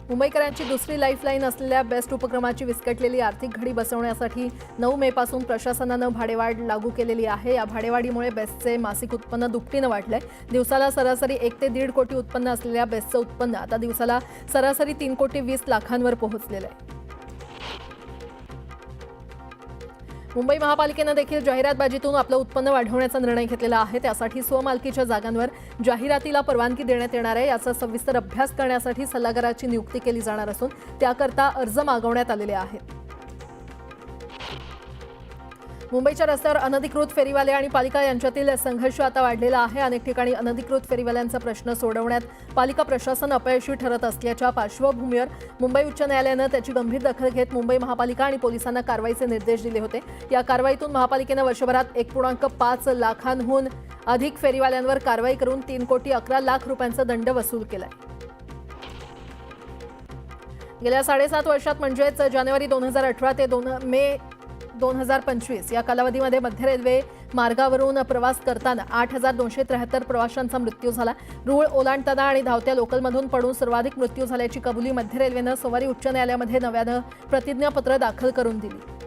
मुंबईकरांची दुसरी लाईफलाईन असलेल्या बेस्ट उपक्रमाची विस्कटलेली आर्थिक घडी बसवण्यासाठी 9 मे पासून प्रशासनानं भाडेवाढ लागू केलेली आहे। या भाडेवाढीमुळे बेस्टचे मासिक उत्पन्न दुपटीनं वाढलंय। दिवसाला सरासरी 1 ते 1.5 कोटी उत्पन्न असलेल्या बेस्टचं उत्पन्न आता दिवसाला सरासरी 3 कोटी 20 लाखांवर पोहोचलेलं आहे। मुंबई महापालिकेनं देखील जाहिरातबाजीतून आपलं उत्पन्न वाढवण्याचा निर्णय घेतलेला आहे। त्यासाठी स्वमालकीच्या जागांवर जाहिरातीला परवानगी देण्यात येणार आहे। याचा सविस्तर अभ्यास करण्यासाठी सल्लागाराची नियुक्ती केली जाणार असून त्याकरता अर्ज मागवण्यात आलेले आहेत। मुंबईच्या रस्त्यावर अनधिकृत फेरीवाले आणि पालिका यांच्यातील संघर्ष आता वाढलेला आहे। अनेक ठिकाणी अनधिकृत फेरीवाल्यांचा प्रश्न सोडवण्यात पालिका प्रशासन अपयशी ठरत असल्याच्या पार्श्वभूमीवर मुंबई उच्च न्यायालयानं त्याची गंभीर दखल घेत मुंबई महापालिका आणि पोलिसांना कारवाईचे निर्देश दिले होते। या कारवाईतून महापालिकेनं वर्षभरात 1.5 लाखांहून अधिक फेरीवाल्यांवर कारवाई करून 3 कोटी 11 लाख रुपयांचा दंड वसूल केलाय। गेल्या 7.5 वर्षात म्हणजेच जानेवारी 2018 ते मे 2025 या कालावधीमध्ये मध्य रेल्वे मार्गावरून प्रवास करताना 8,273 प्रवाशांचा मृत्यू झाला। रूळ ओलांडताना आणि धावत्या लोकलमधून पडून सर्वाधिक मृत्यू झाल्याची कबुली मध्य रेल्वेनं सोमवारी उच्च न्यायालयामध्ये नव्यानं प्रतिज्ञापत्र दाखल करून दिली।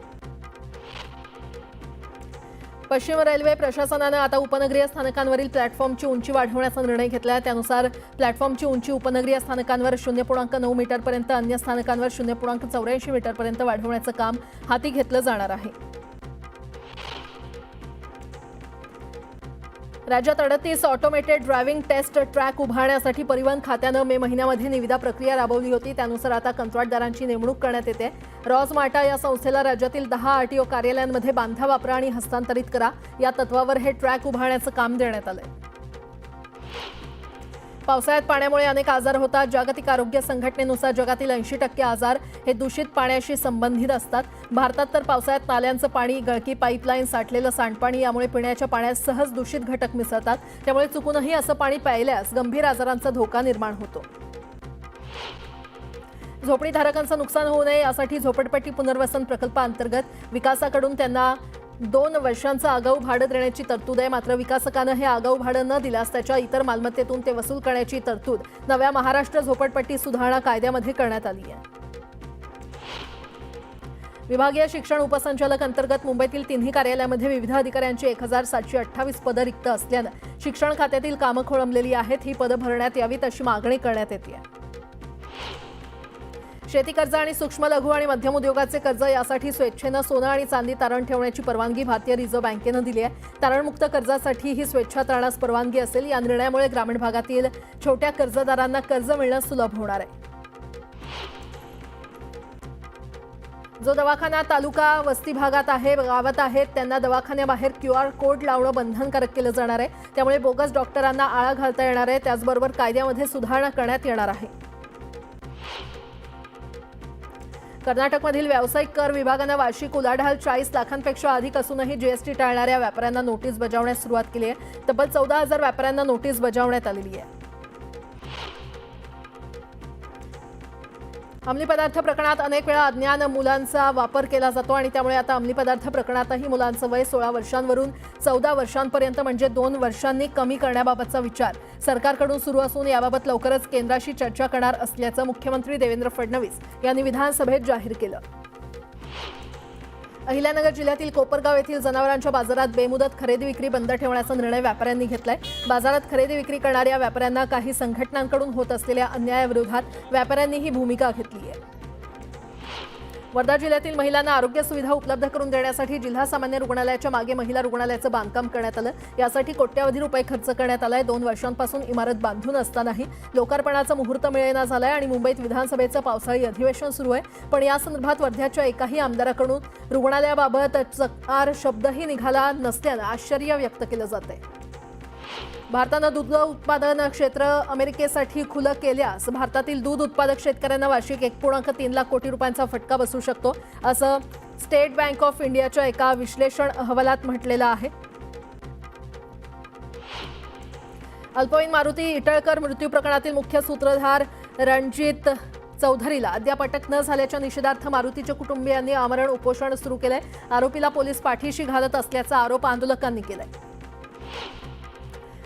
पश्चिम रेल्वे प्रशासनानं आता उपनगरीय स्थानकांवरील प्लॅटफॉर्मची उंची वाढवण्याचा निर्णय घेतला आहे। त्यानुसार प्लॅटफॉर्मची उंची उपनगरीय स्थानकांवर 0.9 मीटरपर्यंत, अन्य स्थानकांवर 0.84 मीटरपर्यंत वाढवण्याचं काम हाती घेतलं जाणार आहे। राज्यात 38 ऑटोमेटेड ड्रायव्हिंग टेस्ट ट्रॅक उभारण्यासाठी परिवहन खात्यानं मे महिन्यामध्ये निविदा प्रक्रिया राबवली होती। त्यानुसार आता कंत्राटदारांची नेमणूक करण्यात येते। रॉजमाटा या संस्थेला राज्यातील 10 आरटीओ कार्यालयांमध्ये बांधा, वापरा आणि हस्तांतरित करा या तत्वावर हे ट्रॅक उभारण्याचं काम देण्यात आलंय। पावसाळ्यात पाण्यामुळे अनेक आजार होतात। जागतिक आरोग्य संघटनेनुसार जगातील 80% आजार हे दूषित पाण्याशी संबंधित असतात। भारतात तर पावसाळ्यात नाल्यांचं पाणी, गळकी पाईपलाईन, साठलेलं सांडपाणी यामुळे पिण्याच्या पाण्यात सहज दूषित घटक मिसळतात। त्यामुळे चुकूनही असं पाणी प्यायल्यास गंभीर आजारांचा धोका निर्माण होतो। झोपडीधारकांचं नुकसान होऊ नये यासाठी झोपडपट्टी पुनर्वसन प्रकल्पाअंतर्गत विकासाकडून त्यांना 2 वर्षांचं आगाऊ भाडं देण्याची तरतूद आहे। मात्र विकासकानं हे आगाऊ भाडं न दिल्यास त्याच्या इतर मालमत्तेतून ते वसूल करण्याची तरतूद नव्या महाराष्ट्र झोपडपट्टी सुधारणा कायद्यामध्ये करण्यात आली आहे। विभागीय शिक्षण उपसंचालक अंतर्गत मुंबईतील 3ही कार्यालयामध्ये विविध अधिकाऱ्यांची 1,728 पदं रिक्त असल्यानं शिक्षण खात्यातील कामं खोळंबलेली आहेत। ही पदं भरण्यात यावीत अशी मागणी करण्यात येते। शेती कर्ज आणि सूक्ष्म, लघु आणि मध्यम उद्योगाचे कर्ज यासाठी स्वेच्छेनं सोनं आणि चांदी तारण ठेवण्याची परवानगी भारतीय रिझर्व्ह बँकेनं दिली आहे। तारणमुक्त कर्जासाठी ही स्वेच्छा तारणास परवानगी असेल। या निर्णयामुळे ग्रामीण भागातील छोट्या कर्जदारांना कर्ज मिळणं सुलभ होणार आहे। जो दवाखाना तालुका वस्ती भागात आहे, गावात आहेत त्यांना दवाखान्याबाहेर QR कोड लावणं बंधनकारक केलं जाणार आहे। त्यामुळे बोगस डॉक्टरांना आळा घालता येणार आहे। त्याचबरोबर कायद्यामध्ये सुधारणा करण्यात येणार आहे। कर्नाटकमधील व्यावसायिक कर विभागानं वार्षिक उलाढाल 40 लाखांपेक्षा अधिक असूनही जीएसटी टाळणाऱ्या व्यापाऱ्यांना नोटीस बजावण्यास सुरुवात केली आहे। तब्बल 14,000 व्यापाऱ्यांना नोटीस बजावण्यात आलेली आहे। अंमली पदार्थ प्रकरणात अनेक वेळा अज्ञान मुलांचा वापर केला जातो आणि त्यामुळे आता अंमली पदार्थ प्रकरणातही मुलांचं वय 16 वर्षांवरून 14 वर्षांपर्यंत म्हणजे 2 वर्षांनी कमी करण्याबाबतचा विचार सरकारकडून सुरू असून याबाबत लवकरच केंद्राशी चर्चा करणार असल्याचं मुख्यमंत्री देवेंद्र फडणवीस यांनी विधानसभेत जाहीर केलं। अहिल्यानगर जिल्ह्यातील कोपरगाव येथील जनावरांच्या बाजारात बेमुदत खरेदी विक्री बंद ठेवण्याचा निर्णय व्यापाऱ्यांनी घेतलाय। बाजारात खरेदी विक्री करणाऱ्या व्यापाऱ्यांना काही संघटनांकडून होत असलेल्या अन्यायाविरोधात व्यापाऱ्यांनी ही भूमिका घेतली आहे। वर्धा जिल्ह्यातील महिलांना आरोग्य सुविधा उपलब्ध करून देण्यासाठी जिल्हा सामान्य रुग्णालयाच्या मागे महिला रुग्णालयाचं बांधकाम करण्यात आलं। यासाठी कोट्यवधी रुपये खर्च करण्यात आलाय। 2 वर्षांपासून इमारत बांधून असतानाही लोकार्पणाचा मुहूर्त मिळेना झालाय आणि मुंबईत विधानसभेचं पावसाळी अधिवेशन सुरू आहे। पण या संदर्भात वर्ध्याच्या एकाही आमदाराकडून रुग्णालयाबाबत चकार शब्दही निघाला नसल्यानं आश्चर्य व्यक्त केलं जातंय। भारतानं दूध उत्पादन क्षेत्र अमेरिकेसाठी खुलं केल्यास भारतातील दूध उत्पादक शेतकऱ्यांना वार्षिक 1.3 लाख कोटी रुपयांचा फटका बसू शकतो असं स्टेट बँक ऑफ इंडियाच्या एका विश्लेषण अहवालात म्हटलेलं आहे। अल्पवयीन मारुती इटळकर मृत्यू प्रकरणातील मुख्य सूत्रधार रणजित चौधरीला अद्याप अटक न झाल्याच्या निषेधार्थ मारुतीच्या कुटुंबियांनी आमरण उपोषण सुरू केलंय। आरोपीला पोलीस पाठीशी घालत असल्याचा आरोप आंदोलकांनी केलाय।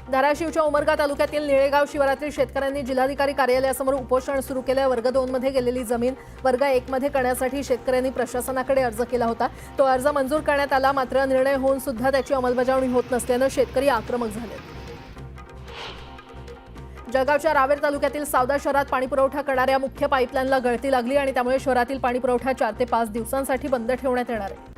धाराशिवच्या उमरगा तालुक्यातील निळेगाव शिवारातील शेतकऱ्यांनी जिल्हाधिकारी कार्यालयासमोर उपोषण सुरू केलं। वर्ग 2 मध्ये गेलेली जमीन वर्ग 1 मध्ये करण्यासाठी शेतकऱ्यांनी प्रशासनाकडे अर्ज केला होता। तो अर्ज मंजूर करण्यात आला, मात्र निर्णय होऊन सुद्धा त्याची अंमलबजावणी होत नसल्याने शेतकरी आक्रमक झाले। जळगावच्या रावेर तालुक्यातील सावदा शहरात पाणीपुरवठा करणाऱ्या मुख्य पाईपलाईनला गळती लागली आणि त्यामुळे शहरातील पाणीपुरवठा 4 ते 5 दिवसांसाठी बंद ठेवण्यात येणार आहे।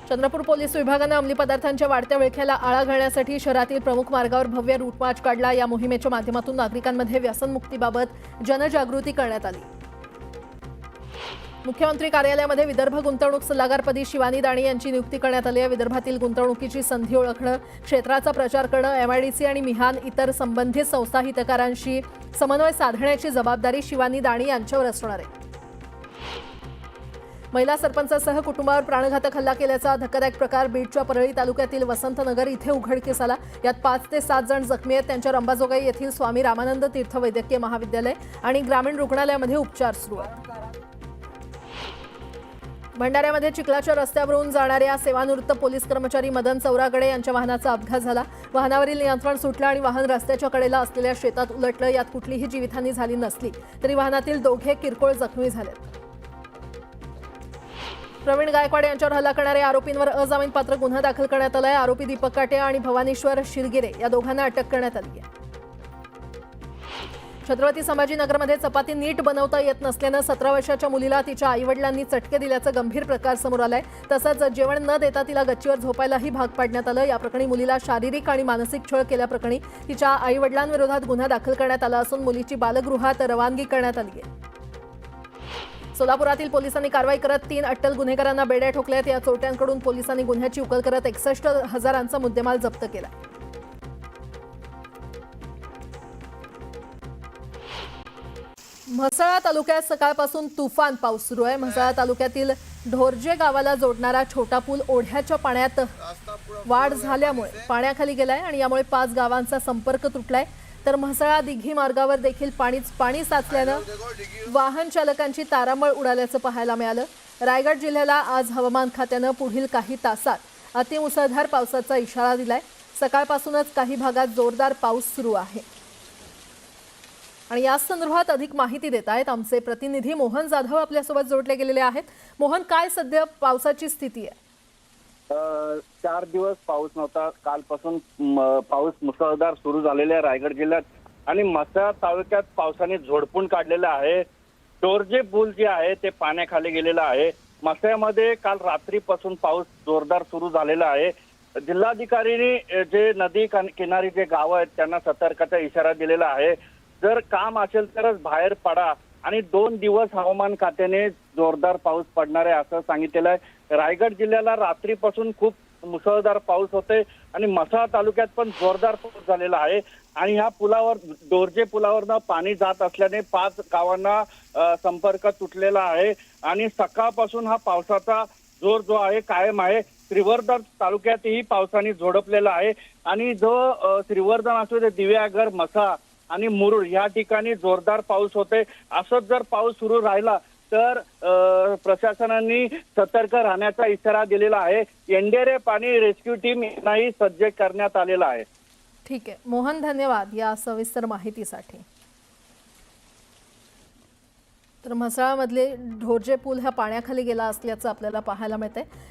चंद्रपूर पोलीस विभागाने अंमली पदार्थांच्या वाढत्या विळख्याला आळा घालण्यासाठी शहरातील प्रमुख मार्गावर भव्य रूट मार्च काढला। या मोहिमेच्या माध्यमातून नागरिकांमध्ये व्यसनमुक्तीबाबत जनजागृती करण्यात आली। मुख्यमंत्री कार्यालयामध्ये विदर्भ गुंतवणूक सल्लागारपदी शिवानी दाणी यांची नियुक्ती करण्यात आली आहे। विदर्भातील गुंतवणुकीची संधी ओळखणं, क्षेत्राचा प्रचार करणं, एमआयडीसी आणि मिहान इतर संबंधित संस्था हितकारांशी समन्वय साधण्याची जबाबदारी शिवानी दाणी यांच्यावर असणार आहे। महिला सरपंचासह कुटुंबावर प्राणघातक हल्ला केल्याचा धक्कादायक प्रकार बीडच्या परळी तालुक्यातील वसंतनगर इथे उघडकीस आला। यात 5 ते 7 जण जखमी आहेत। त्यांच्यावर अंबाजोगाई येथील स्वामी रामानंद तीर्थ वैद्यकीय महाविद्यालय आणि ग्रामीण रुग्णालयामध्ये उपचार सुरू आहेत। भंडाऱ्यामध्ये चिखलाच्या रस्त्यावरून जाणाऱ्या सेवानिवृत्त पोलीस कर्मचारी मदन चौरागडे यांच्या वाहनाचा अपघात झाला। वाहनावरील नियंत्रण सुटलं आणि वाहन रस्त्याच्या कडेला असलेल्या शेतात उलटलं। यात कुठलीही जीवितहानी झाली नसली तरी वाहनातील दोघे किरकोळ जखमी झालेत। प्रवीण गायकवाड यांच्यावर हल्ला करणाऱ्या आरोपींवर अजामीनपात्र गुन्हा दाखल करण्यात आला आहे। आरोपी दीपक काटे आणि भवानीश्वर शिरगिरे या दोघांना अटक करण्यात आली आहे। छत्रपती संभाजीनगरमध्ये चपाती नीट बनवता येत नसल्यानं 17 वर्षाच्या मुलीला तिच्या आईवडिलांनी चटके दिल्याचा गंभीर प्रकार समोर आलाय। तसंच जेवण न देता तिला गच्चीवर झोपायलाही भाग पाडण्यात आलं। या प्रकरणी मुलीला शारीरिक आणि मानसिक छळ केल्याप्रकरणी तिच्या आईवडिलांविरोधात गुन्हा दाखल करण्यात आला असून मुलीची बालगृहात रवानगी करण्यात आली आहे। सोलापुरातील पोलिसांनी कारवाई करत 3 अट्टल गुन्हेगारांना बेड्या ठोकल्यात। या चोरट्यांकडून पोलिसांनी गुन्ह्याची उकल करत 61,000चा मुद्देमाल जप्त केला। म्हसळा तालुक्यात सकाळपासून तुफान पाऊस सुरू आहे। म्हसळा तालुक्यातील ढोरजे गावाला जोडणारा छोटा पूल ओढ्याच्या पाण्यात वाढ झाल्यामुळे पाण्याखाली गेलाय आणि यामुळे 5 गावांचा संपर्क तुटलाय। तर म्हसळा दिघी मार्गावर देखील पाणी साचल्यानं वाहन चालकांची तारांबळ उडाल्याचं पाहायला मिळालं। रायगड जिल्ह्याला आज हवामान खात्यानं पुढील काही तासात अतिमुसळधार पावसाचा इशारा दिलाय। सकाळपासूनच काही भागात जोरदार पाऊस सुरू आहे आणि या संदर्भात अधिक माहिती देत आहेत आमचे प्रतिनिधी मोहन जाधव आपल्यासोबत जोडले गेलेले आहेत। मोहन, काय सध्या पावसाची स्थिती आहे? 4 दिवस पाऊस नव्हता। कालपासून पाऊस मुसळधार सुरू झालेला आहे रायगड जिल्ह्यात आणि म्हसळा तालुक्यात पावसाने झोडपून काढलेला आहे। डोरजे पूल जे आहे ते पाण्याखाली गेलेला आहे। म्हसळ्यामध्ये काल रात्रीपासून पाऊस जोरदार सुरू झालेला आहे। जिल्हाधिकाऱ्यांनी जे नदी किनारी जे गाव आहेत त्यांना सतर्कता इशारा दिलेला आहे। जर काम असेल तरच बाहेर पडा आणि 2 दिवस हवामान खात्याने जोरदार पाऊस पडणार आहे असं सांगितलेलं आहे। रायगड जिल्ह्याला रात्रीपासून खूप मुसळधार पाऊस होते आणि म्हसळा तालुक्यात पण जोरदार पाऊस झालेला आहे आणि ह्या पुलावर डोरजे पुलावरनं पाणी जात असल्याने 5 गावांना संपर्क तुटलेला आहे आणि सकाळपासून हा पावसाचा जोर जो आहे कायम आहे। श्रीवर्धन तालुक्यातही पावसाने झोडपलेला आहे आणि जो श्रीवर्धन असो ते दिव्यागर, म्हसळा आणि मुरुड या ठिकाणी जोरदार पाऊस होते। असंच जर पाऊस सुरू राहिला तर प्रशासनाने सतर्क राहण्याचा इशारा दिलेला आहे। एनडीआरएफ आणि रेस्क्यू टीम यांनाही सज्ज करण्यात आलेला आहे। ठीक आहे मोहन, धन्यवाद या सविस्तर माहितीसाठी। तर म्हसळामधले ढोरजे पूल हा पाण्याखाली गेला असल्याचं आपल्याला पाहायला मिळतंय।